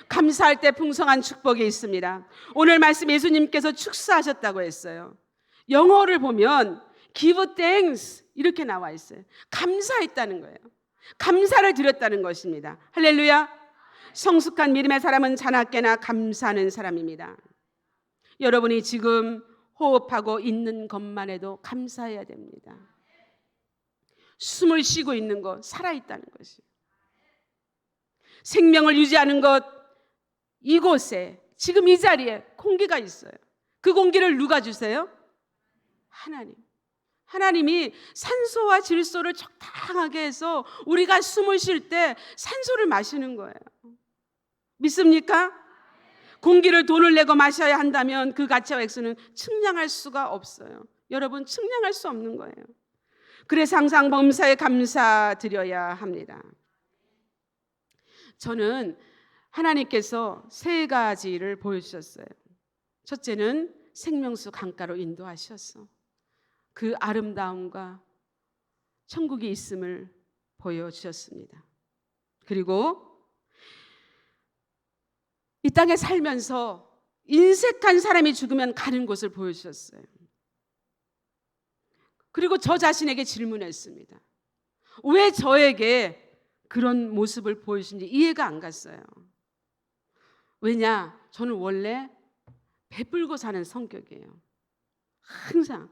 감사할 때 풍성한 축복이 있습니다. 오늘 말씀 예수님께서 축사하셨다고 했어요. 영어를 보면 give thanks 이렇게 나와 있어요. 감사했다는 거예요. 감사를 드렸다는 것입니다. 할렐루야. 성숙한 믿음의 사람은 자나깨나 감사하는 사람입니다. 여러분이 지금 호흡하고 있는 것만 해도 감사해야 됩니다. 숨을 쉬고 있는 것, 살아있다는 것이에요. 생명을 유지하는 것, 이곳에 지금 이 자리에 공기가 있어요. 그 공기를 누가 주세요? 하나님. 하나님이 산소와 질소를 적당하게 해서 우리가 숨을 쉴 때 산소를 마시는 거예요. 믿습니까? 공기를 돈을 내고 마셔야 한다면 그 가치와 액수는 측량할 수가 없어요. 여러분, 측량할 수 없는 거예요. 그래서 항상 범사에 감사드려야 합니다. 저는 하나님께서 3가지를 보여주셨어요. 첫째는 생명수 강가로 인도하셔서 그 아름다움과 천국이 있음을 보여주셨습니다. 그리고 이 땅에 살면서 인색한 사람이 죽으면 가는 곳을 보여주셨어요. 그리고 저 자신에게 질문했습니다. 왜 저에게 그런 모습을 보여주신지 이해가 안 갔어요. 왜냐? 저는 원래 베풀고 사는 성격이에요. 항상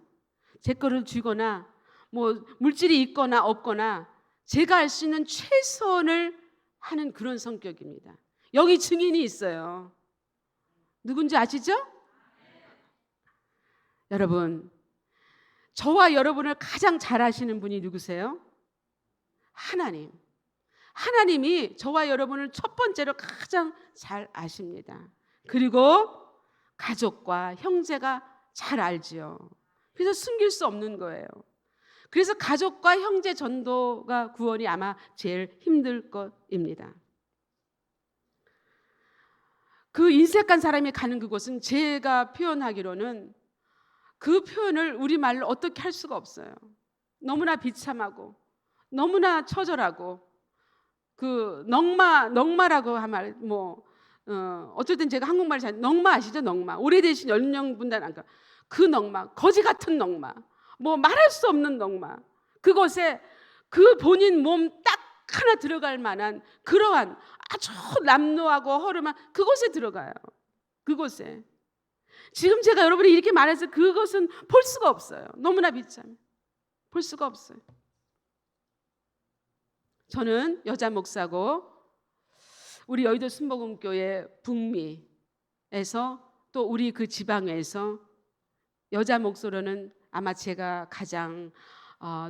제 거를 쥐거나 뭐 물질이 있거나 없거나 제가 할 수 있는 최선을 하는 그런 성격입니다. 여기 증인이 있어요. 누군지 아시죠? 여러분, 저와 여러분을 가장 잘 아시는 분이 누구세요? 하나님. 하나님이 저와 여러분을 첫 번째로 가장 잘 아십니다. 그리고 가족과 형제가 잘 알지요. 그래서 숨길 수 없는 거예요. 그래서 가족과 형제 전도가 구원이 아마 제일 힘들 것입니다. 그 인색한 사람이 가는 그곳은 제가 표현하기로는 그 표현을 우리말로 어떻게 할 수가 없어요. 너무나 비참하고 너무나 처절하고 그 넝마라고 하면 어쨌든 제가 한국말 잘 넝마 아시죠? 넉마. 오래되신 연령분단 그 넝마, 거지 같은 넉마, 말할 수 없는 넉마. 그곳에 그 본인 몸 딱 하나 들어갈 만한 그러한 아주 남노하고 허름한 그곳에 들어가요. 그곳에 지금 제가 여러분이 이렇게 말해서 그것은 볼 수가 없어요. 너무나 비참해. 볼 수가 없어요. 저는 여자 목사고 우리 여의도 순복음교회 북미에서 또 우리 그 지방에서 여자 목소로는 아마 제가 가장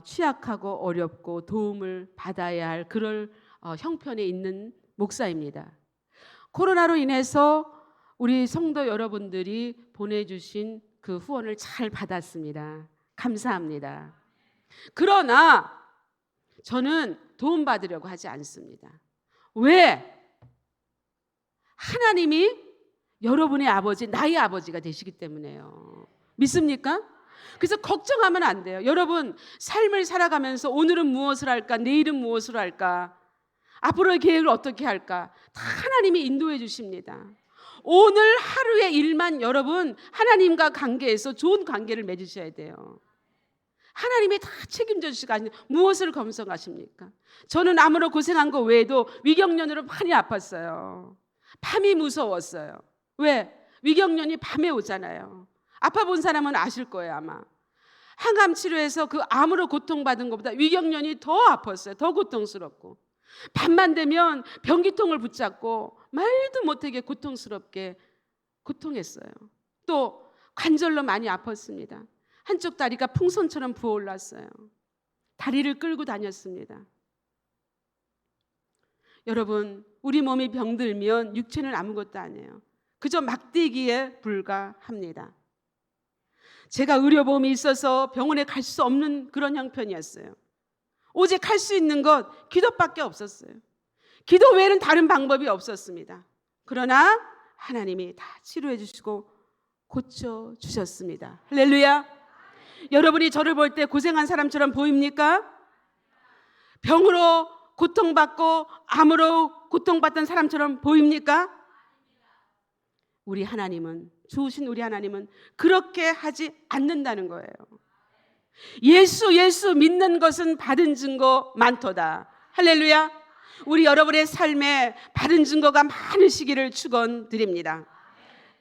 취약하고 어렵고 도움을 받아야 할 그럴 형편에 있는 목사입니다. 코로나로 인해서 우리 성도 여러분들이 보내주신 그 후원을 잘 받았습니다. 감사합니다. 그러나 저는 도움받으려고 하지 않습니다. 왜? 하나님이 여러분의 아버지, 나의 아버지가 되시기 때문에요. 믿습니까? 그래서 걱정하면 안 돼요. 여러분, 삶을 살아가면서 오늘은 무엇을 할까? 내일은 무엇을 할까? 앞으로의 계획을 어떻게 할까? 다 하나님이 인도해 주십니다. 오늘 하루의 일만 여러분 하나님과 관계에서 좋은 관계를 맺으셔야 돼요. 하나님이 다 책임져 주시고 무엇을 검성하십니까? 저는 아무런 고생한 거 외에도 위경련으로 많이 아팠어요. 밤이 무서웠어요. 왜? 위경련이 밤에 오잖아요. 아파본 사람은 아실 거예요 아마. 항암 치료해서 그 암으로 고통받은 것보다 위경련이 더 아팠어요. 더 고통스럽고 밤만 되면 변기통을 붙잡고 말도 못하게 고통스럽게 고통했어요. 또 관절로 많이 아팠습니다. 한쪽 다리가 풍선처럼 부어올랐어요. 다리를 끌고 다녔습니다. 여러분, 우리 몸이 병들면 육체는 아무것도 아니에요. 그저 막대기에 불과합니다. 제가 의료보험이 있어서 병원에 갈 수 없는 그런 형편이었어요. 오직 할 수 있는 것 기도밖에 없었어요. 기도 외에는 다른 방법이 없었습니다. 그러나 하나님이 다 치료해 주시고 고쳐주셨습니다. 할렐루야. 여러분이 저를 볼 때 고생한 사람처럼 보입니까? 병으로 고통받고 암으로 고통받던 사람처럼 보입니까? 우리 하나님은, 좋으신 우리 하나님은 그렇게 하지 않는다는 거예요. 예수 믿는 것은 받은 증거 많도다. 할렐루야. 우리 여러분의 삶에 받은 증거가 많으시기를 축원드립니다.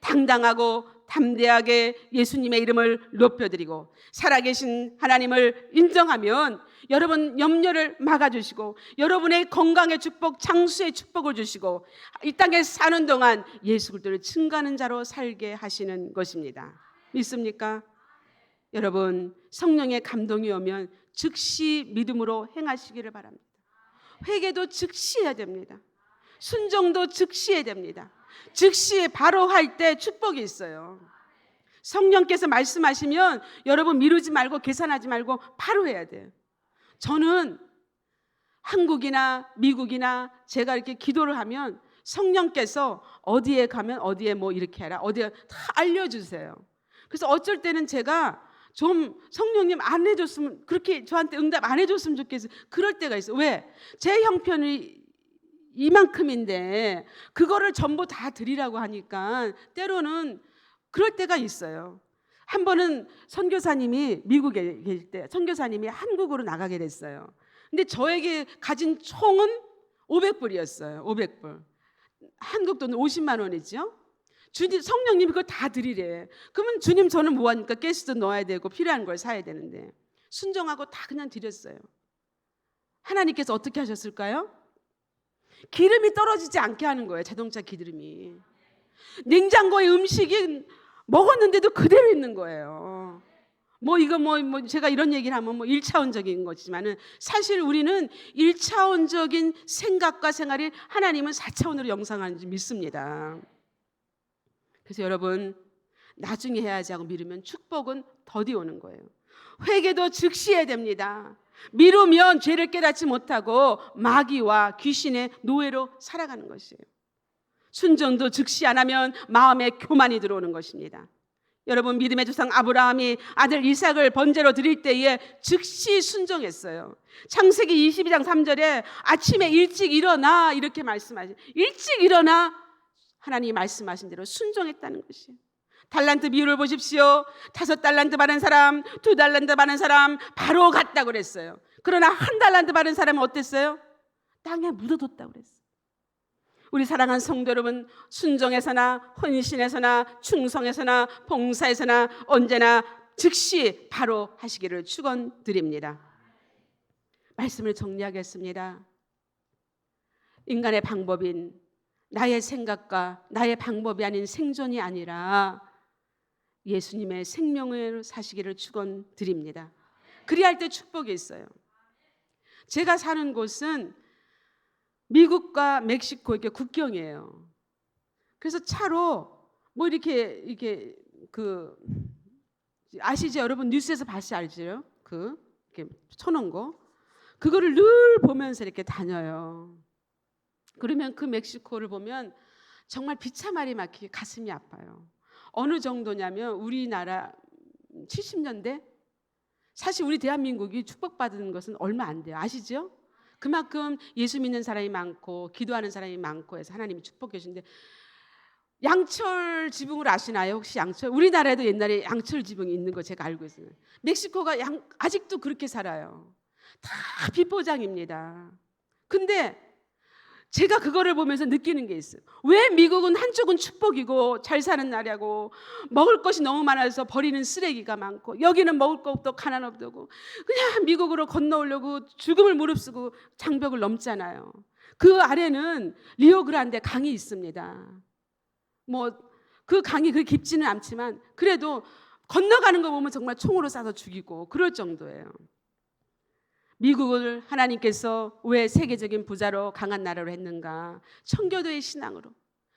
당당하고 담대하게 예수님의 이름을 높여드리고 살아계신 하나님을 인정하면 여러분 염려를 막아주시고 여러분의 건강의 축복, 장수의 축복을 주시고 이 땅에 사는 동안 예수 그리스도를 증거하는 자로 살게 하시는 것입니다. 믿습니까? 여러분, 성령의 감동이 오면 즉시 믿음으로 행하시기를 바랍니다. 회개도 즉시 해야 됩니다. 순종도 즉시 해야 됩니다. 즉시 바로 할 때 축복이 있어요. 성령께서 말씀하시면 여러분 미루지 말고 계산하지 말고 바로 해야 돼요. 저는 한국이나 미국이나 제가 이렇게 기도를 하면 성령께서 어디에 가면 어디에 이렇게 해라, 어디에 다 알려주세요. 그래서 어쩔 때는 제가 좀 성령님 안 해줬으면, 그렇게 저한테 응답 안 해줬으면 좋겠어요. 그럴 때가 있어요. 왜? 제 형편이 이만큼인데 그거를 전부 다 드리라고 하니까 때로는 그럴 때가 있어요. 한 번은 선교사님이 미국에 계실 때 선교사님이 한국으로 나가게 됐어요. 근데 저에게 가진 총은 500불이었어요. 500불. 한국 돈 50만 원이죠. 주님, 성령님이 그걸 다 드리래. 그러면 주님 저는 뭐하니까 가스도 넣어야 되고 필요한 걸 사야 되는데 순종하고 다 그냥 드렸어요. 하나님께서 어떻게 하셨을까요? 기름이 떨어지지 않게 하는 거예요. 자동차 기름이. 냉장고에 음식이 먹었는데도 그대로 있는 거예요. 이거 제가 이런 얘기를 하면 1차원적인 거지만은 사실 우리는 1차원적인 생각과 생활이 하나님은 4차원으로 영상하는지 믿습니다. 그래서 여러분, 나중에 해야지 하고 미루면 축복은 더디 오는 거예요. 회개도 즉시 해야 됩니다. 미루면 죄를 깨닫지 못하고 마귀와 귀신의 노예로 살아가는 것이에요. 순종도 즉시 안 하면 마음에 교만이 들어오는 것입니다. 여러분, 믿음의 조상 아브라함이 아들 이삭을 번제로 드릴 때에 즉시 순종했어요. 창세기 22장 3절에 아침에 일찍 일어나 이렇게 말씀하신, 일찍 일어나 하나님이 말씀하신 대로 순종했다는 것이에요. 달란트 비율을 보십시오. 5달란트 받은 사람, 2달란트 받은 사람 바로 갔다고 그랬어요. 그러나 1달란트 받은 사람은 어땠어요? 땅에 묻어뒀다고 그랬어요. 우리 사랑하는 성도 여러분, 순종에서나 헌신에서나 충성에서나 봉사에서나 언제나 즉시 바로 하시기를 축원드립니다. 말씀을 정리하겠습니다. 인간의 방법인 나의 생각과 나의 방법이 아닌 생존이 아니라 예수님의 생명을 사시기를 축원드립니다. 그리할 때 축복이 있어요. 제가 사는 곳은 미국과 멕시코 이렇게 국경이에요. 그래서 차로 이렇게 아시죠? 여러분 뉴스에서 봤지 알죠? 이렇게 쳐놓은 거. 그거를 늘 보면서 이렇게 다녀요. 그러면 그 멕시코를 보면 정말 비참하리 막히게 가슴이 아파요. 어느 정도냐면 우리나라 70년대 사실 우리 대한민국이 축복받은 것은 얼마 안 돼요. 아시죠? 그만큼 예수 믿는 사람이 많고 기도하는 사람이 많고 해서 하나님이 축복해 주시는데, 양철 지붕을 아시나요? 혹시 양철? 우리나라에도 옛날에 양철 지붕이 있는 거 제가 알고 있어요. 멕시코가 아직도 그렇게 살아요. 다 비포장입니다. 근데 제가 그거를 보면서 느끼는 게 있어요. 왜 미국은 한쪽은 축복이고 잘 사는 나라고 먹을 것이 너무 많아서 버리는 쓰레기가 많고, 여기는 먹을 것도 가난 없고 그냥 미국으로 건너오려고 죽음을 무릅쓰고 장벽을 넘잖아요. 그 아래는 리오그란데 강이 있습니다. 그 강이 그렇게 깊지는 않지만 그래도 건너가는 거 보면 정말 총으로 쏴서 죽이고 그럴 정도예요. 미국을 하나님께서 왜 세계적인 부자로 강한 나라로 했는가? 청교도의 신앙으로.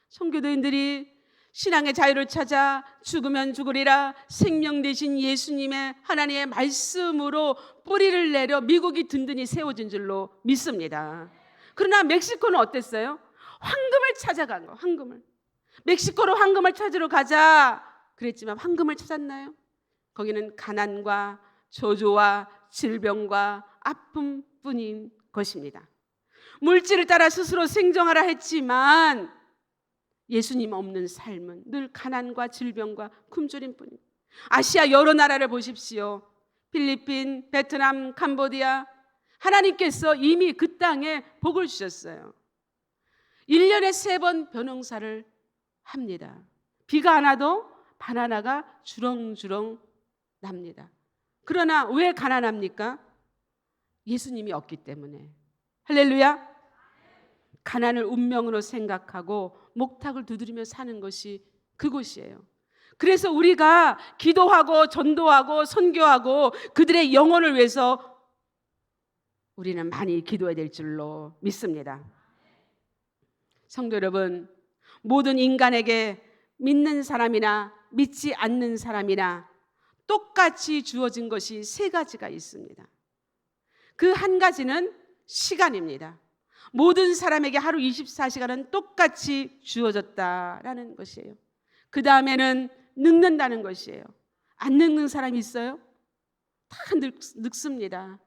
청교도인들이 신앙의 자유를 찾아 죽으면 죽으리라 생명 되신 예수님의 하나님의 말씀으로 뿌리를 내려 미국이 든든히 세워진 줄로 믿습니다. 그러나 멕시코는 어땠어요? 황금을 찾아간 거, 황금을. 멕시코로 황금을 찾으러 가자 그랬지만 황금을 찾았나요? 거기는 가난과 저조와 질병과 아픔뿐인 것입니다. 물질을 따라 스스로 생존하라 했지만 예수님 없는 삶은 늘 가난과 질병과 굶주림 뿐입니다. 아시아 여러 나라를 보십시오. 필리핀, 베트남, 캄보디아, 하나님께서 이미 그 땅에 복을 주셨어요. 1년에 3번 벼농사를 합니다. 비가 안 와도 바나나가 주렁주렁 납니다. 그러나 왜 가난합니까? 예수님이 없기 때문에. 할렐루야. 가난을 운명으로 생각하고 목탁을 두드리며 사는 것이 그곳이에요. 그래서 우리가 기도하고 전도하고 선교하고 그들의 영혼을 위해서 우리는 많이 기도해야 될 줄로 믿습니다. 성도 여러분, 모든 인간에게 믿는 사람이나 믿지 않는 사람이나 똑같이 주어진 것이 3가지가 있습니다. 그 한 가지는 시간입니다. 모든 사람에게 하루 24시간은 똑같이 주어졌다라는 것이에요. 그 다음에는 늙는다는 것이에요. 안 늙는 사람이 있어요? 다 늙습니다.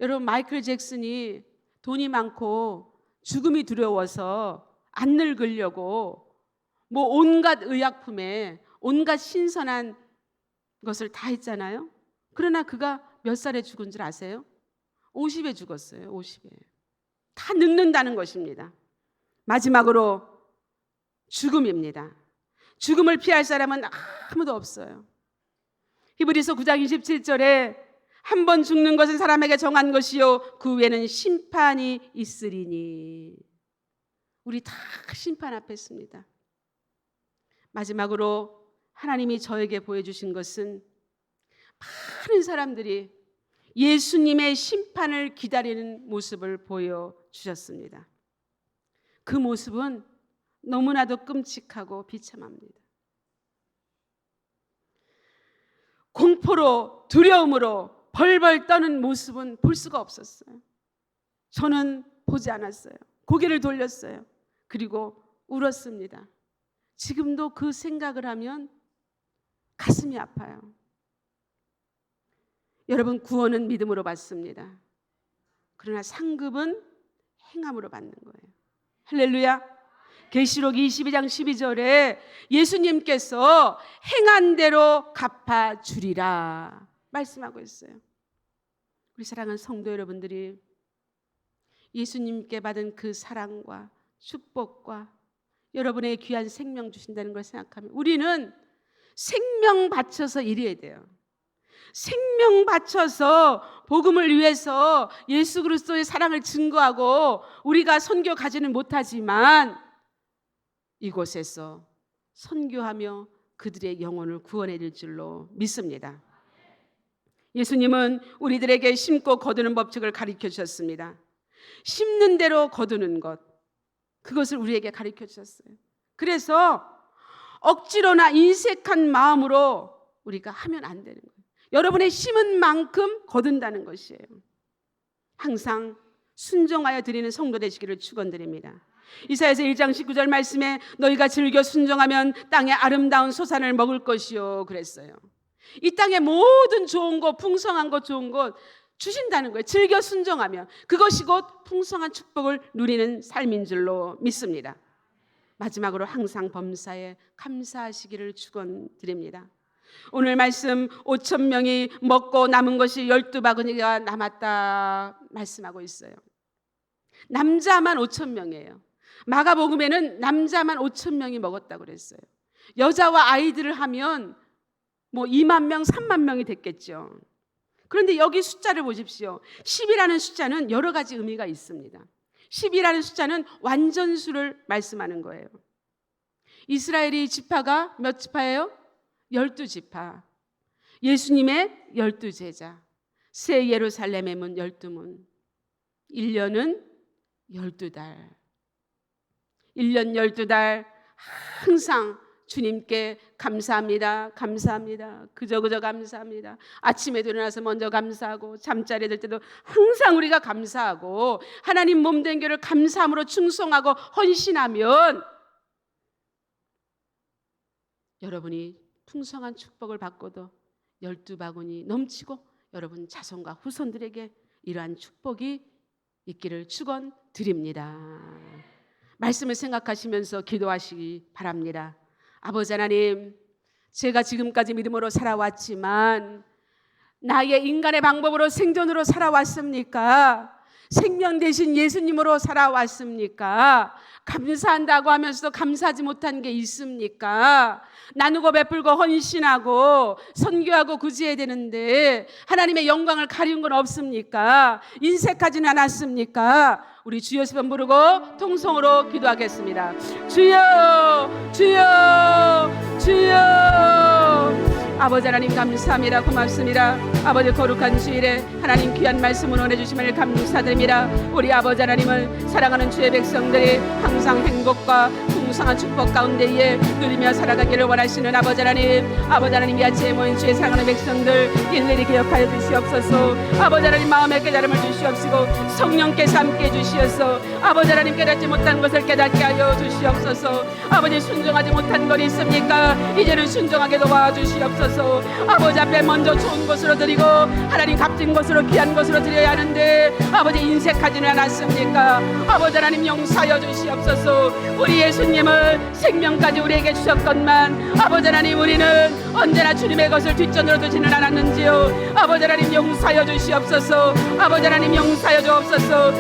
여러분, 마이클 잭슨이 돈이 많고 죽음이 두려워서 안 늙으려고 온갖 의약품에 온갖 신선한 것을 다 했잖아요. 그러나 그가 몇 살에 죽은 줄 아세요? 50에 죽었어요. 50에. 다 늙는다는 것입니다. 마지막으로 죽음입니다. 죽음을 피할 사람은 아무도 없어요. 히브리서 9장 27절에 한 번 죽는 것은 사람에게 정한 것이요 그 후에는 심판이 있으리니. 우리 다 심판 앞에 있습니다. 마지막으로 하나님이 저에게 보여주신 것은 많은 사람들이 예수님의 심판을 기다리는 모습을 보여주셨습니다. 그 모습은 너무나도 끔찍하고 비참합니다. 공포로, 두려움으로 벌벌 떠는 모습은 볼 수가 없었어요. 저는 보지 않았어요. 고개를 돌렸어요. 그리고 울었습니다. 지금도 그 생각을 하면 가슴이 아파요. 여러분, 구원은 믿음으로 받습니다. 그러나 상급은 행함으로 받는 거예요. 할렐루야. 계시록 22장 12절에 예수님께서 행한 대로 갚아주리라 말씀하고 있어요. 우리 사랑하는 성도 여러분들이 예수님께 받은 그 사랑과 축복과 여러분의 귀한 생명 주신다는 걸 생각하면 우리는 생명 바쳐서 일해야 돼요. 생명 바쳐서 복음을 위해서 예수 그리스도의 사랑을 증거하고 우리가 선교 가지는 못하지만 이곳에서 선교하며 그들의 영혼을 구원해 줄 줄로 믿습니다. 예수님은 우리들에게 심고 거두는 법칙을 가르쳐 주셨습니다. 심는 대로 거두는 것, 그것을 우리에게 가르쳐 주셨어요. 그래서 억지로나 인색한 마음으로 우리가 하면 안 되는 거예요. 여러분의 심은 만큼 거둔다는 것이에요. 항상 순종하여 드리는 성도 되시기를 축원드립니다. 이사야서 1장 19절 말씀에 너희가 즐겨 순종하면 땅의 아름다운 소산을 먹을 것이요 그랬어요. 이 땅의 모든 좋은 것, 풍성한 것, 좋은 것 주신다는 거예요. 즐겨 순종하면 그것이 곧 풍성한 축복을 누리는 삶인 줄로 믿습니다. 마지막으로 항상 범사에 감사하시기를 축원드립니다. 오늘 말씀 5천 명이 먹고 남은 것이 12바구니가 남았다 말씀하고 있어요. 남자만 5천 명이에요. 마가복음에는 남자만 5천 명이 먹었다고 그랬어요. 여자와 아이들을 하면 뭐 2만 명, 3만 명이 됐겠죠. 그런데 여기 숫자를 보십시오. 10이라는 숫자는 여러 가지 의미가 있습니다. 10이라는 숫자는 완전수를 말씀하는 거예요. 이스라엘이 지파가 몇 지파예요? 12지파. 예수님의 12제자. 새 예루살렘의 문 12문. 1년은 12달. 1년 12달 항상 주님께 감사합니다. 감사합니다. 그저 감사합니다. 아침에도 일어나서 먼저 감사하고 잠자리에 들 때도 항상 우리가 감사하고 하나님 몸된 교를 감사함으로 충성하고 헌신하면 여러분이 풍성한 축복을 받고도 12바구니 넘치고 여러분 자손과 후손들에게 이러한 축복이 있기를 축원드립니다. 말씀을 생각하시면서 기도하시기 바랍니다. 아버지 하나님, 제가 지금까지 믿음으로 살아왔지만 나의 인간의 방법으로 생존으로 살아왔습니까? 생명 대신 예수님으로 살아왔습니까? 감사한다고 하면서도 감사하지 못한 게 있습니까? 나누고 베풀고 헌신하고 선교하고 구제해야 되는데 하나님의 영광을 가리운 건 없습니까? 인색하지는 않았습니까? 우리 주 예수님 부르고 통성으로 기도하겠습니다. 주여, 주여, 주여. 아버지 하나님 감사합니다. 고맙습니다. 아버지 거룩한 주일에 하나님 귀한 말씀을 원해주심을 감사드립니다. 우리 아버지 하나님을 사랑하는 주의 백성들이 항상 행복과 풍성한 축복 가운데에 누리며 살아가기를 원하시는 아버지 하나님 이 아침에 모인 주의 사랑하는 백성들 일일이 기억하여 주시옵소서. 아버지 하나님 마음의 깨달음을 주시옵시고 성령께서 함께 해주시옵소서. 아버지 하나님 깨닫지 못한 것을 깨닫게 하여 주시옵소서. 아버지 순종하지 못한 것이 있습니까? 이제는 순종하게 도와주시옵소서. 아버지 앞에 먼저 좋은 것으로 드리고 하나님 값진 것으로 귀한 것으로 드려야 하는데 아버지 인색하지는 않았습니까? 아버지 하나님 용서하여 주시옵소서. 우리 예수님을 생명까지 우리에게 주셨건만 아버지 하나님 우리는 언제나 주님의 것을 뒷전으로 두지는 않았는지요. 아버지 하나님 용서하여 주시옵소서. 아버지 하나님 용서하여 주옵소서.